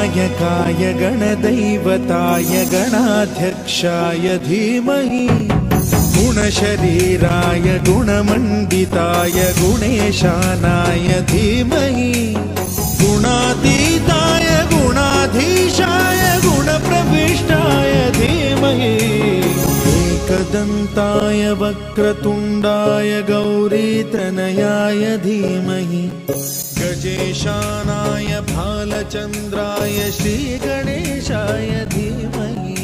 गणनायकाय गणदैवताय गणाध्यक्षाय धीमहि गुणशरीराय गुणमण्डिताय गुणेशानाय धीमहि गुणातीताय गुणाधीशाय गुणप्रविष्टाय धीमहि एकदन्ताय वक्रतुण्डाय गौरीतनयाय धीमहि गजेशानाय भालचन्द्राय श्रीगणेशाय धीमहि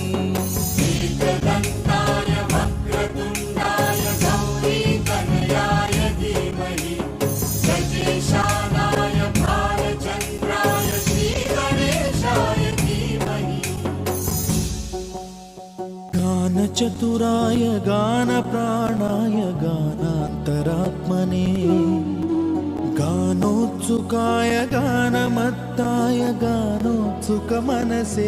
एकदन्ताय वक्रतुण्डाय गौरीतनयाय धीमहि गजेशानाय भालचन्द्राय श्रीगणेशाय धीमहि गानचतुराय गानप्राणाय गानान्तरात्मने गानोत्सुकाय गानमत्ताय गानोत्सुकमनसे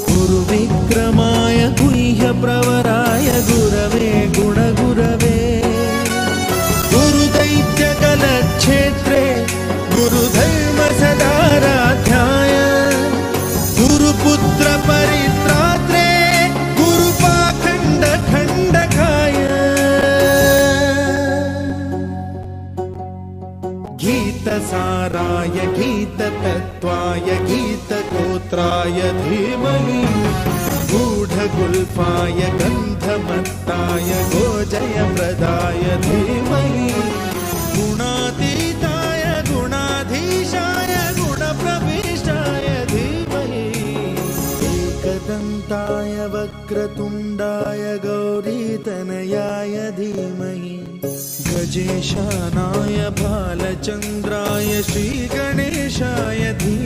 गुरुविक्रमाय गुह्यप्रवराय गुरवे गुणगुरवे गुरुदैत्यकलक्षेत्रे गुरुधर्मसदाराध्याय गुरुपुत्रपरित्रात्रे गुरुपाखण्डखण्डकाय गीतसाराय गीततत्त्वाय गीतगोत्राय धीमहि गूढगुल्फाय गन्धमत्ताय गोजयप्रदाय धीमहि गुणातीताय गुणाधीशाय गुणप्रविष्टाय धीमहि एकदन्ताय वक्रतुण्डाय गौरीतनयाय धीमहि गजेशानाय भालचन्द्राय श्रीगणेशाय धीमहि